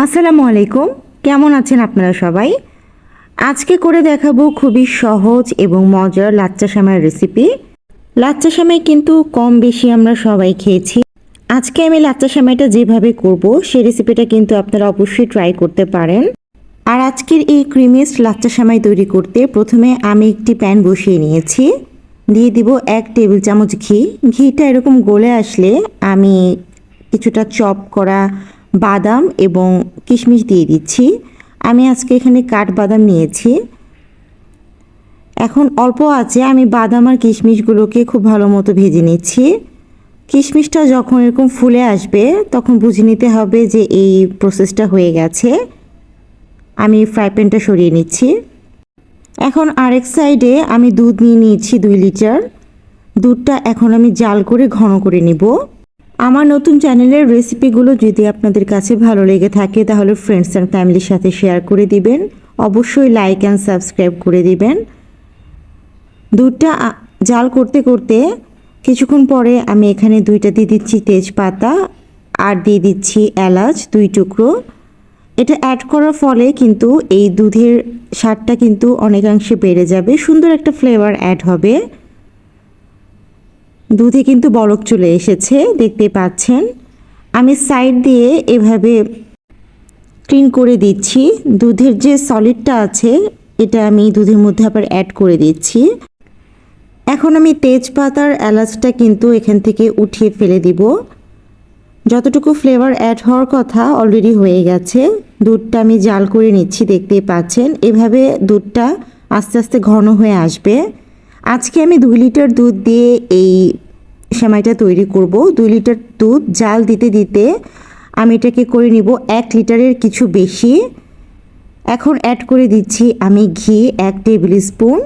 আসসালামু আলাইকুম। কেমন আছেন আপনারা সবাই? আজকে করে দেখাবো খুবই সহজ এবং মজার লাচ্চা সেমাইয়ের রেসিপি। লাচ্চা সেমাই কিন্তু কম বেশি আমরা সবাই খেয়েছি। আজকে আমি লাচ্চা সেমাইটা যেভাবে করব সেই রেসিপিটা কিন্তু আপনারা অবশ্যই ট্রাই করতে পারেন। আর আজকের এই ক্রিমিয়েস্ট লাচ্চা সেমাই তৈরি করতে প্রথমে আমি একটি প্যান বসিয়ে নিয়েছি। দিয়ে দিব 1 টেবিল চামচ ঘি। ঘিটা এরকম গলে আসলে আমি কিছুটা চপ করা বাদাম এবং কিশমিশ দিয়ে দিচ্ছি। আমি আজকে এখানে কাঠবাদাম নিয়েছি। এখন অল্প আছে আমি বাদাম আর কিশমিশগুলোকে খুব ভালো মতো ভেজে নিচ্ছি। কিশমিশটা যখন এরকম ফুলে আসবে তখন বুঝে নিতে হবে যে এই প্রসেসটা হয়ে গেছে। আমি ফ্রাই প্যানটা সরিয়ে নিচ্ছি। এখন আরেক সাইডে আমি দুধ নিয়ে নিয়েছি 2 লিটার। দুধটা এখন আমি জাল করে ঘন করে নিব। আমার নতুন চ্যানেলের রেসিপিগুলো যদি আপনাদের কাছে ভালো লেগে থাকে তাহলে ফ্রেন্ডস অ্যান্ড ফ্যামিলির সাথে শেয়ার করে দিবেন। অবশ্যই লাইক অ্যান্ড সাবস্ক্রাইব করে দিবেন। দুধটা জাল করতে করতে কিছুক্ষণ পরে আমি এখানে 2টা দিয়ে দিচ্ছি তেজপাতা আর দিয়ে দিচ্ছি এলাচ 2 টুকরো। এটা অ্যাড করার ফলে কিন্তু এই দুধের স্বাদটা কিন্তু অনেকাংশে বেড়ে যাবে, সুন্দর একটা ফ্লেভার অ্যাড হবে। দুধে কিন্তু বলক চলে এসেছে, দেখতে পাচ্ছেন। আমি সাইড দিয়ে এভাবে ক্লিন করে দিচ্ছি। দুধের যে সলিডটা আছে এটা আমি দুধের মধ্যে আবার অ্যাড করে দিচ্ছি। এখন আমি তেজপাতার এলাচটা কিন্তু এখান থেকে উঠিয়ে ফেলে দিব। যতটুকু ফ্লেভার অ্যাড হওয়ার কথা অলরেডি হয়ে গেছে। দুধটা আমি জাল করে নিচ্ছি, দেখতেই পাচ্ছেন। এভাবে দুধটা আস্তে আস্তে ঘন হয়ে আসবে। আজকে আমি 2 লিটার দুধ দিয়ে এই সেমাইটা তৈরি করব। 2 লিটার দুধ জাল দিতে দিতে আমি এটাকে করে নিব 1 লিটারের কিছু বেশি। এখন অ্যাড করে দিচ্ছি আমি ঘি 1 টেবিল স্পুন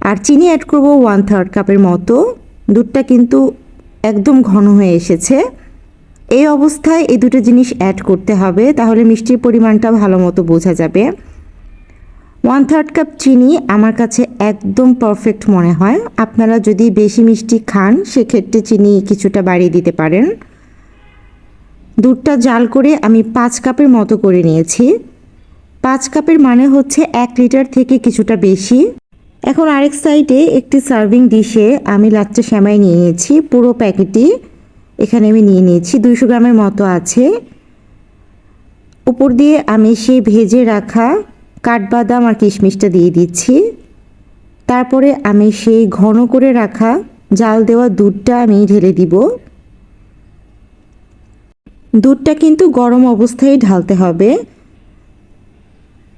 আর চিনি অ্যাড করব 1/3 কাপের মতো। দুধটা কিন্তু একদম ঘন হয়ে এসেছে। এই অবস্থায় এই দুটো জিনিস অ্যাড করতে হবে, তাহলে মিষ্টির পরিমাণটা ভালো মতো বোঝা যাবে। 1/3 কাপ চিনি আমার কাছে একদম পারফেক্ট মনে হয়। আপনারা যদি বেশি মিষ্টি খান সেক্ষেত্রে চিনি কিছুটা বাড়িয়ে দিতে পারেন। দুধটা জাল করে আমি 5 কাপের মতো করে নিয়েছি। 5 কাপের মানে হচ্ছে 1 লিটার থেকে কিছুটা বেশি। এখন আরেক সাইডে একটি সার্ভিং ডিশে আমি লাচ্চা সেমাই নিয়ে নিয়েছি। পুরো প্যাকেটই এখানে আমি নিয়ে নিয়েছি, 200 গ্রামের মতো আছে। উপর দিয়ে আমি সেই ভেজে রাখা কাঠবাদাম আর কিশমিশটা দিয়ে দিচ্ছি। তারপরে আমি সেই ঘন করে রাখা জাল দেওয়া দুধটা আমি ঢেলে দিব। দুধটা কিন্তু গরম অবস্থায় ঢালতে হবে।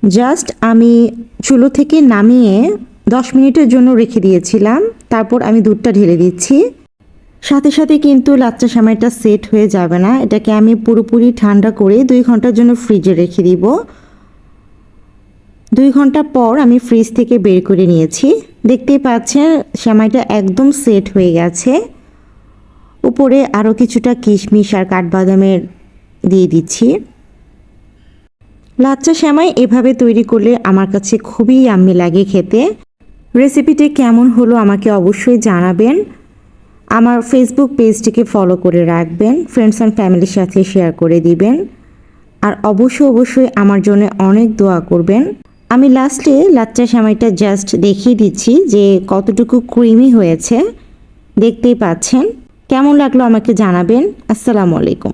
জাস্ট আমি চুলো থেকে নামিয়ে 10 মিনিটের জন্য রেখে দিয়েছিলাম, তারপর আমি দুধটা ঢেলে দিচ্ছি। সাথে সাথে কিন্তু লাচ্চা সেমাইটা সেট হয়ে যাবে না, এটাকে আমি পুরোপুরি ঠান্ডা করে 2 ঘন্টার জন্য ফ্রিজে রেখে দিব। 2 ঘন্টা পর আমি ফ্রিজ থেকে বের করে নিয়েছি। দেখতেই পাচ্ছেন সেমাইটা একদম সেট হয়ে গেছে। উপরে আরও কিছুটা কিশমিশ আর কাঠবাদামের দিয়ে দিচ্ছি। লাচ্চা সেমাই এভাবে তৈরি করলে আমার কাছে খুবই ইয়াম্মি লাগে খেতে। রেসিপিটি কেমন হলো আমাকে অবশ্যই জানাবেন। আমার ফেসবুক পেজটিকে ফলো করে রাখবেন, ফ্রেন্ডস অ্যান্ড ফ্যামিলির সাথে শেয়ার করে দিবেন। আর অবশ্যই আমার জন্য অনেক দোয়া করবেন। আমি লাস্টে লাচ্চা সেমাইটা জাস্ট দেখিয়ে দিচ্ছি যে কতটুকু ক্রিমি হয়েছে, দেখতেই পাচ্ছেন। কেমন লাগলো আমাকে জানাবেন। আসসালামু আলাইকুম।